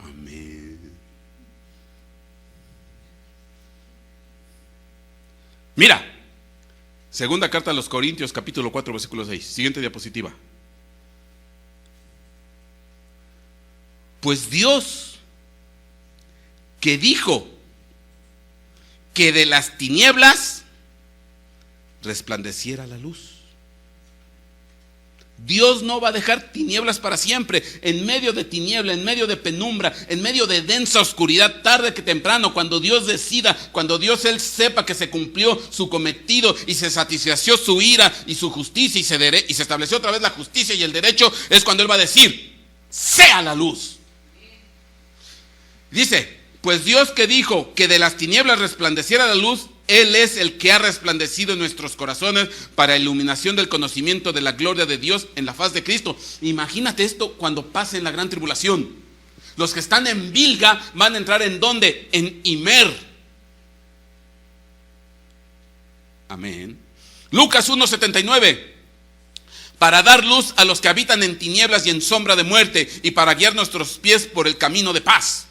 Speaker 1: Amén. Mira, segunda carta a los Corintios, capítulo 4, versículo 6. Siguiente diapositiva. Pues Dios, que dijo que de las tinieblas resplandeciera la luz. Dios no va a dejar tinieblas para siempre. En medio de tiniebla, en medio de penumbra, en medio de densa oscuridad, tarde que temprano, cuando Dios decida, cuando Dios Él sepa que se cumplió su cometido y se satisfació su ira y su justicia, y se estableció otra vez la justicia y el derecho, es cuando Él va a decir, sea la luz. Dice, pues Dios que dijo que de las tinieblas resplandeciera la luz, Él es el que ha resplandecido en nuestros corazones para iluminación del conocimiento de la gloria de Dios en la faz de Cristo. Imagínate esto cuando pase en la gran tribulación. Los que están en Bilga van a entrar ¿en dónde? En Imer. Amén. Lucas 1:79. Para dar luz a los que habitan en tinieblas y en sombra de muerte, y para guiar nuestros pies por el camino de paz.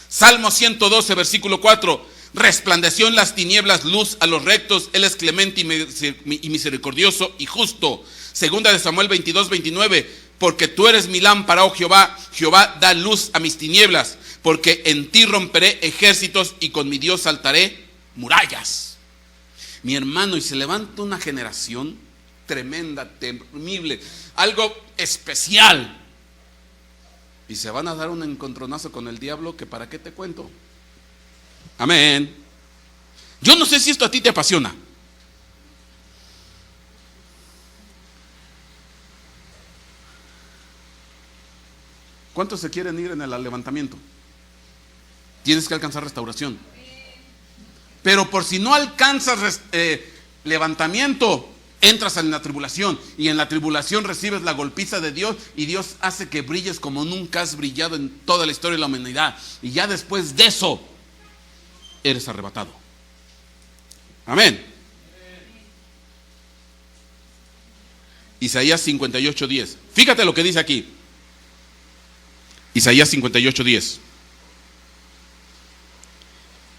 Speaker 1: Salmo 112, versículo 4. Resplandeció en las tinieblas luz a los rectos, Él es clemente y misericordioso y justo. Segunda de Samuel 22:29. Porque tú eres mi lámpara, oh Jehová, Jehová da luz a mis tinieblas, porque en ti romperé ejércitos y con mi Dios saltaré murallas. Mi hermano, y se levanta una generación tremenda, temible, algo especial. Y se van a dar un encontronazo con el diablo que para qué te cuento. Amén. Yo no sé si esto a ti te apasiona. ¿Cuántos se quieren ir en el levantamiento? Tienes que alcanzar restauración. Pero por si no alcanzas levantamiento, entras en la tribulación. Y en la tribulación recibes la golpiza de Dios. Y Dios hace que brilles como nunca has brillado en toda la historia de la humanidad. Y ya después de eso, eres arrebatado. Amén. Isaías 58:10. Fíjate lo que dice aquí. Isaías 58:10.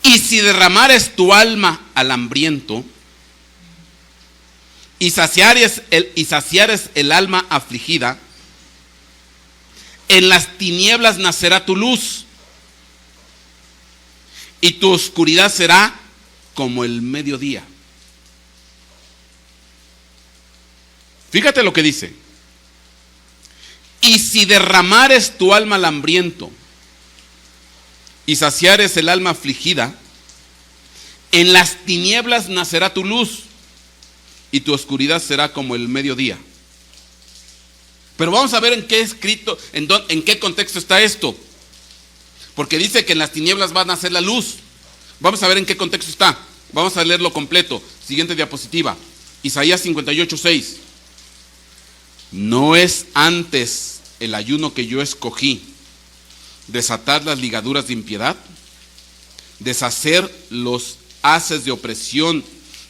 Speaker 1: Y si derramares tu alma al hambriento, y saciares el alma afligida, en las tinieblas nacerá tu luz, y tu oscuridad será como el mediodía. Fíjate lo que dice. Y si derramares tu alma al hambriento y saciares el alma afligida, en las tinieblas nacerá tu luz y tu oscuridad será como el mediodía. Pero vamos a ver en qué escrito, en qué contexto está esto. Porque dice que en las tinieblas va a nacer la luz. Vamos a ver en qué contexto está. Vamos a leerlo completo. Siguiente diapositiva. Isaías 58:6. ¿No es antes el ayuno que yo escogí desatar las ligaduras de impiedad, deshacer los haces de opresión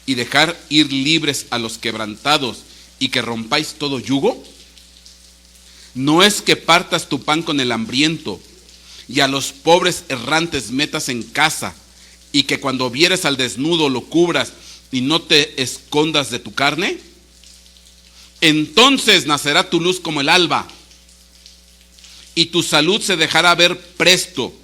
Speaker 1: y dejar ir libres a los quebrantados y que rompáis todo yugo? ¿No es que partas tu pan con el hambriento y a los pobres errantes metas en casa y que cuando vieres al desnudo lo cubras y no te escondas de tu carne? Entonces nacerá tu luz como el alba y tu salud se dejará ver presto,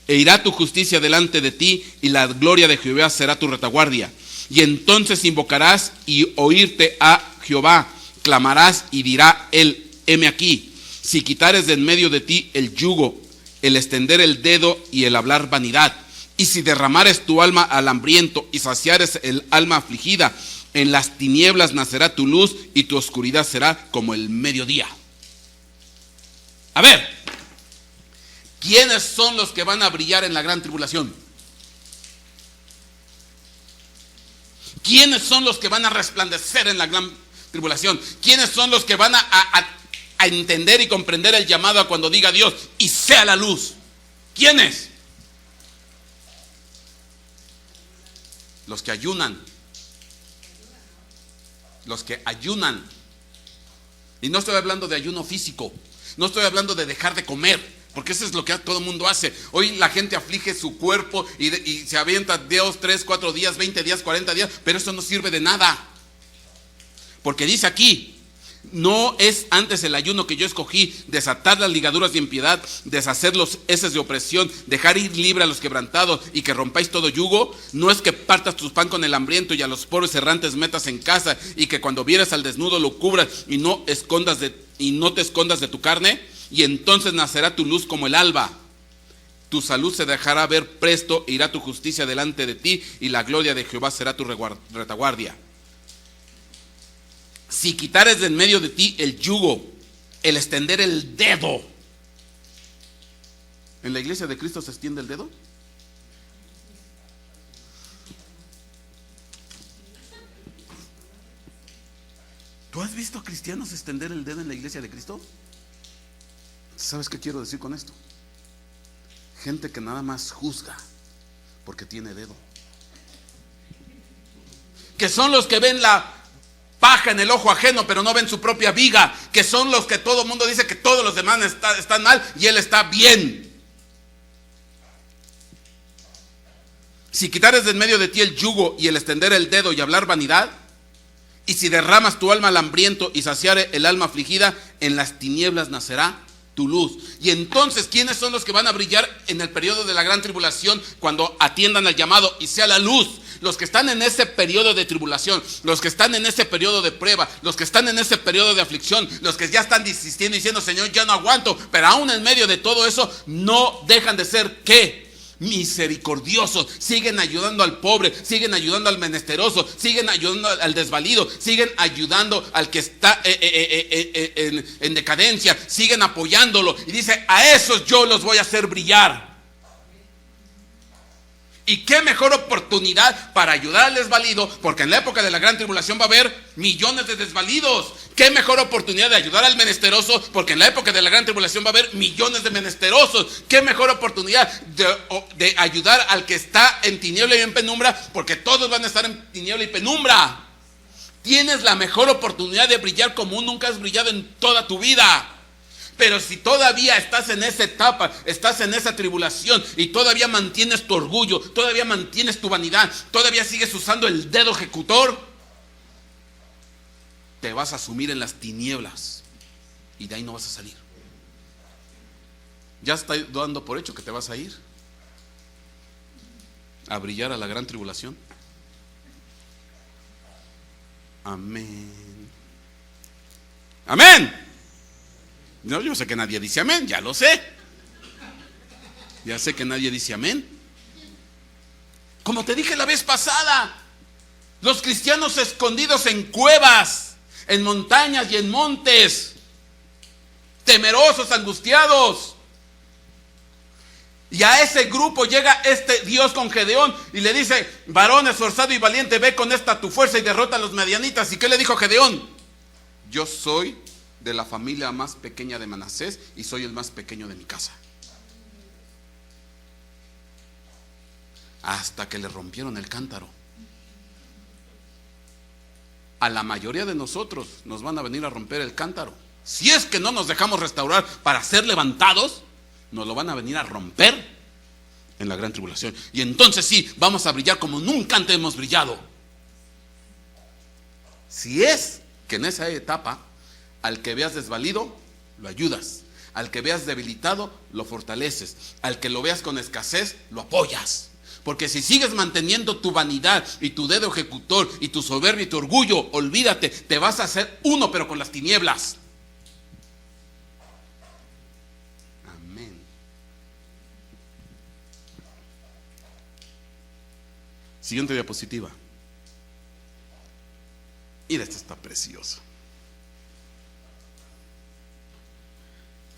Speaker 1: e irá tu justicia delante de ti, y la gloria de Jehová será tu retaguardia. Y entonces invocarás y oírte a Jehová, clamarás y dirá él: heme aquí. Si quitares de en medio de ti el yugo, el extender el dedo y el hablar vanidad, y si derramares tu alma al hambriento y saciares el alma afligida, en las tinieblas nacerá tu luz y tu oscuridad será como el mediodía. A ver, ¿quiénes son los que van a brillar en la gran tribulación? ¿Quiénes son los que van a resplandecer en la gran tribulación? ¿Quiénes son los que van a entender y comprender el llamado a cuando diga Dios y sea la luz? ¿Quiénes? Los que ayunan. Los que ayunan. Y no estoy hablando de ayuno físico. No estoy hablando de dejar de comer, porque eso es lo que todo el mundo hace. Hoy la gente aflige su cuerpo y se avienta 2, 3, 4 días, 20 días, 40 días, pero eso no sirve de nada. Porque dice aquí: ¿no es antes el ayuno que yo escogí desatar las ligaduras de impiedad, deshacer los heces de opresión, dejar ir libre a los quebrantados y que rompáis todo yugo? ¿No es que partas tu pan con el hambriento y a los pobres errantes metas en casa y que cuando vieres al desnudo lo cubras y no te escondas de tu carne? Y entonces nacerá tu luz como el alba, tu salud se dejará ver presto, e irá tu justicia delante de ti, y la gloria de Jehová será tu retaguardia. Si quitares de en medio de ti el yugo, el extender el dedo. ¿En la iglesia de Cristo se extiende el dedo? ¿Tú has visto a cristianos extender el dedo en la iglesia de Cristo? ¿Sabes qué quiero decir con esto? Gente que nada más juzga porque tiene dedo. Que son los que ven la paja en el ojo ajeno, pero no ven su propia viga. Que son los que todo el mundo dice que todos los demás están mal y él está bien. Si quitares de en medio de ti el yugo y el extender el dedo y hablar vanidad, y si derramas tu alma al hambriento y saciare el alma afligida, en las tinieblas nacerá tu luz. Y entonces, ¿quiénes son los que van a brillar en el periodo de la gran tribulación cuando atiendan al llamado y sea la luz? Los que están en ese periodo de tribulación, los que están en ese periodo de prueba, los que están en ese periodo de aflicción, los que ya están desistiendo y diciendo: Señor, ya no aguanto, pero aún en medio de todo eso no dejan de ser ¿qué? misericordiosos, siguen ayudando al pobre, siguen ayudando al menesteroso, siguen ayudando al desvalido, siguen ayudando al que está en decadencia, siguen apoyándolo. Y dice, a esos yo los voy a hacer brillar. Y qué mejor oportunidad para ayudar al desvalido, porque en la época de la gran tribulación va a haber millones de desvalidos. Qué mejor oportunidad de ayudar al menesteroso, porque en la época de la gran tribulación va a haber millones de menesterosos. Qué mejor oportunidad de ayudar al que está en tiniebla y en penumbra, porque todos van a estar en tiniebla y penumbra. Tienes la mejor oportunidad de brillar como nunca has brillado en toda tu vida. Pero si todavía estás en esa etapa, estás en esa tribulación y todavía mantienes tu orgullo, todavía mantienes tu vanidad, todavía sigues usando el dedo ejecutor, te vas a sumir en las tinieblas y de ahí no vas a salir. Ya está dando por hecho que te vas a ir a brillar a la gran tribulación. Amén. Amén. No, yo sé que nadie dice amén, ya lo sé. Ya sé que nadie dice amén. Como te dije la vez pasada, los cristianos escondidos en cuevas, en montañas y en montes, temerosos, angustiados. Y a ese grupo llega este Dios con Gedeón y le dice: varón esforzado y valiente, ve con esta tu fuerza y derrota a los madianitas. ¿Y qué le dijo Gedeón? Yo soy de la familia más pequeña de Manasés y soy el más pequeño de mi casa. Hasta que le rompieron el cántaro. A la mayoría de nosotros nos van a venir a romper el cántaro. Si es que no nos dejamos restaurar para ser levantados, nos lo van a venir a romper en la gran tribulación. Y entonces sí, vamos a brillar como nunca antes hemos brillado. Si es que en esa etapa al que veas desvalido, lo ayudas. Al que veas debilitado, lo fortaleces. Al que lo veas con escasez, lo apoyas. Porque si sigues manteniendo tu vanidad y tu dedo ejecutor y tu soberbia y tu orgullo, olvídate, te vas a hacer uno pero con las tinieblas. Amén. Siguiente diapositiva. Mira, esto está precioso.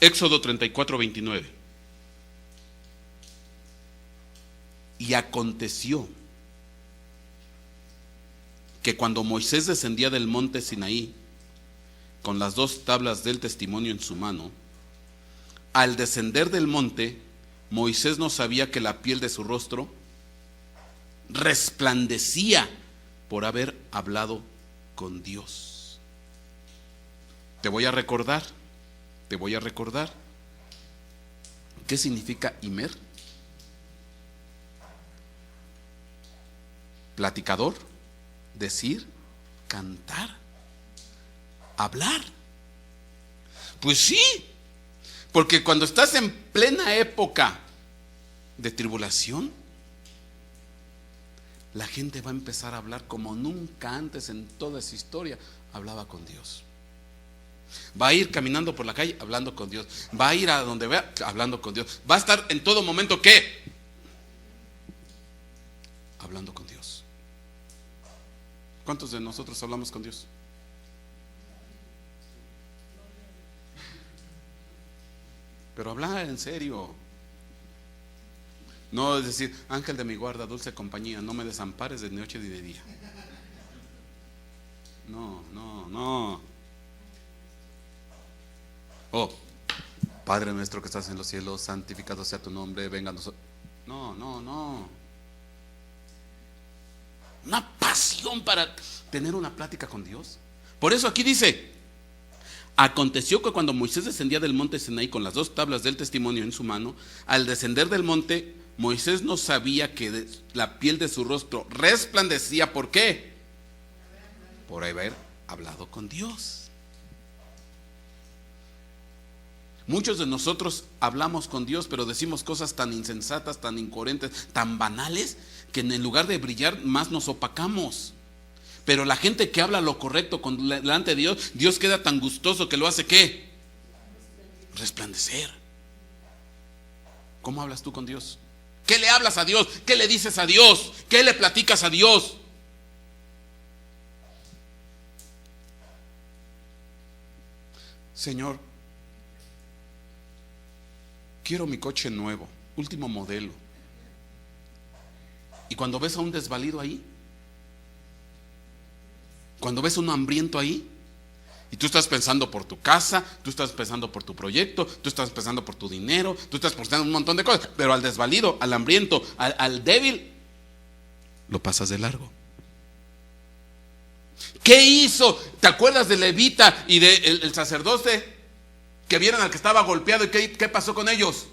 Speaker 1: Éxodo 34:29. Y aconteció que cuando Moisés descendía del monte Sinaí con las 2 tablas del testimonio en su mano, al descender del monte, Moisés no sabía que la piel de su rostro resplandecía por haber hablado con Dios. Te voy a recordar qué significa Imer. Platicador, decir, cantar, hablar. Pues sí, porque cuando estás en plena época de tribulación, la gente va a empezar a hablar como nunca antes en toda esa historia hablaba con Dios. Va a ir caminando por la calle hablando con Dios. Va a ir a donde vea hablando con Dios. Va a estar en todo momento ¿qué? Hablando con Dios. ¿Cuántos de nosotros hablamos con Dios? Pero hablar en serio. No es decir: ángel de mi guarda, dulce compañía, no me desampares de noche ni de día. No. Oh, Padre nuestro que estás en los cielos, santificado sea tu nombre, venga a nosotros. No. Una pasión para tener una plática con Dios. Por eso aquí dice: aconteció que cuando Moisés descendía del monte Sinaí con las 2 tablas del testimonio en su mano, al descender del monte, Moisés no sabía que la piel de su rostro resplandecía. ¿Por qué? Por haber hablado con Dios. Muchos de nosotros hablamos con Dios, pero decimos cosas tan insensatas, tan incoherentes, tan banales, que en lugar de brillar más nos opacamos. Pero la gente que habla lo correcto delante de Dios, Dios queda tan gustoso que lo hace ¿qué? Resplandecer. ¿Cómo hablas tú con Dios? ¿Qué le hablas a Dios? ¿Qué le dices a Dios? ¿Qué le platicas a Dios? Señor, quiero mi coche nuevo, último modelo. Y cuando ves a un desvalido ahí, cuando ves a un hambriento ahí, y tú estás pensando por tu casa, tú estás pensando por tu proyecto, tú estás pensando por tu dinero, tú estás pensando un montón de cosas, pero al desvalido, al hambriento, al débil, lo pasas de largo. ¿Qué hizo? ¿Te acuerdas de Levita y del sacerdote que vieron al que estaba golpeado? ¿Y qué pasó con ellos?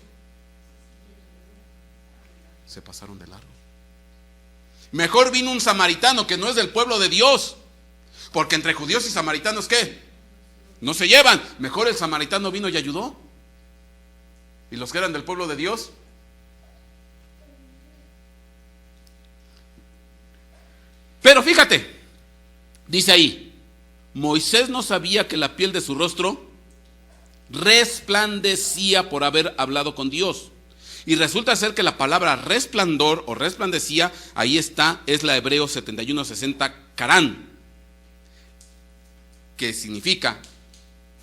Speaker 1: Se pasaron de largo. Mejor vino un samaritano que no es del pueblo de Dios, porque entre judíos y samaritanos, ¿qué? No se llevan. Mejor el samaritano vino y ayudó. Y los que eran del pueblo de Dios, pero fíjate, dice ahí, Moisés no sabía que la piel de su rostro resplandecía por haber hablado con Dios. Y resulta ser que la palabra resplandor o resplandecía, ahí está, es la Hebreo 71:60 karán, que significa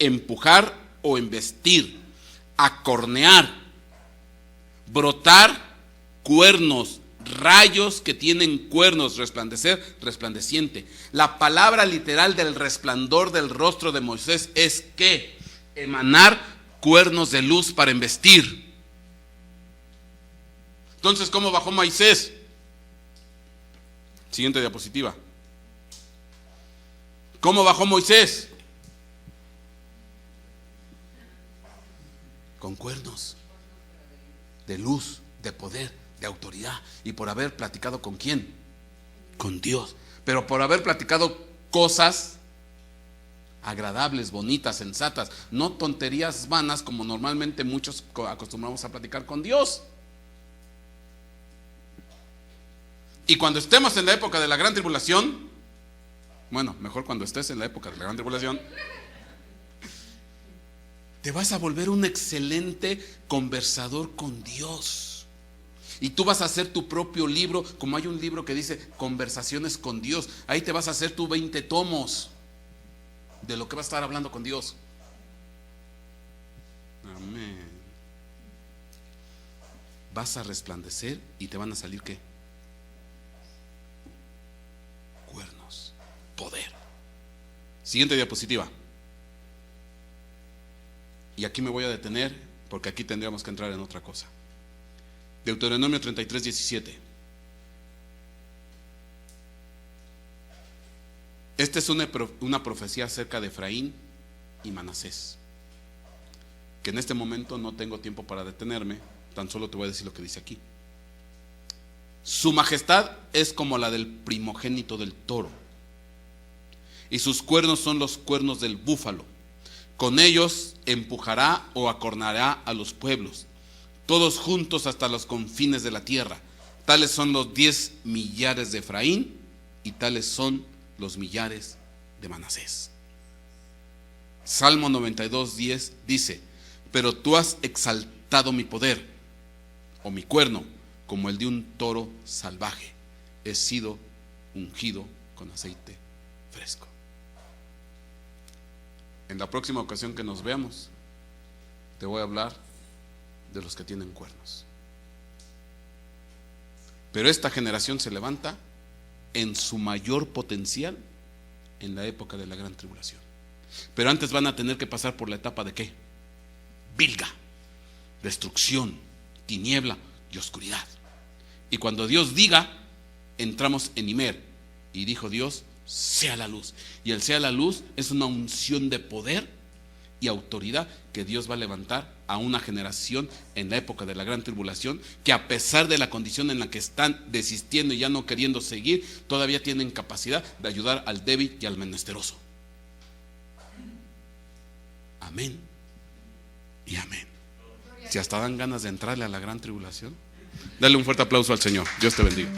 Speaker 1: empujar o embestir, acornear, brotar cuernos, rayos que tienen cuernos, resplandecer, resplandeciente. La palabra literal del resplandor del rostro de Moisés es que emanar cuernos de luz para embestir. Entonces, ¿cómo bajó Moisés? Siguiente diapositiva. ¿Cómo bajó Moisés? Con cuernos de luz, de poder, de autoridad. ¿Y por haber platicado con quién? Con Dios. Pero por haber platicado cosas agradables, bonitas, sensatas, no tonterías vanas como normalmente muchos acostumbramos a platicar con Dios. Y cuando estemos en la época de la gran tribulación, bueno, mejor cuando estés en la época de la gran tribulación, te vas a volver un excelente conversador con Dios. Y tú vas a hacer tu propio libro, como hay un libro que dice Conversaciones con Dios. Ahí te vas a hacer tu 20 tomos de lo que vas a estar hablando con Dios. Amén. Vas a resplandecer y te van a salir ¿qué? Cuernos, poder. Siguiente diapositiva. Y aquí me voy a detener porque aquí tendríamos que entrar en otra cosa. Deuteronomio 33:17. Esta es una profecía acerca de Efraín y Manasés, que en este momento no tengo tiempo para detenerme, tan solo te voy a decir lo que dice aquí. Su majestad es como la del primogénito del toro, y sus cuernos son los cuernos del búfalo. Con ellos empujará o acornará a los pueblos, todos juntos hasta los confines de la tierra. Tales son los 10 millares de Efraín y tales son los millares de Manasés. Salmo 92:10 dice: pero tú has exaltado mi poder o mi cuerno como el de un toro salvaje. He sido ungido con aceite fresco. En la próxima ocasión que nos veamos, te voy a hablar de los que tienen cuernos. Pero esta generación se levanta en su mayor potencial en la época de la gran tribulación. Pero antes van a tener que pasar por la etapa de ¿qué? Vilga, destrucción, tiniebla y oscuridad. Y cuando Dios diga, entramos en Imer. Y dijo Dios: sea la luz. Y el sea la luz es una unción de poder y autoridad que Dios va a levantar a una generación en la época de la gran tribulación, que a pesar de la condición en la que están desistiendo y ya no queriendo seguir, todavía tienen capacidad de ayudar al débil y al menesteroso. Amén y amén. Si hasta dan ganas de entrarle a la gran tribulación, dale un fuerte aplauso al Señor. Dios te bendiga.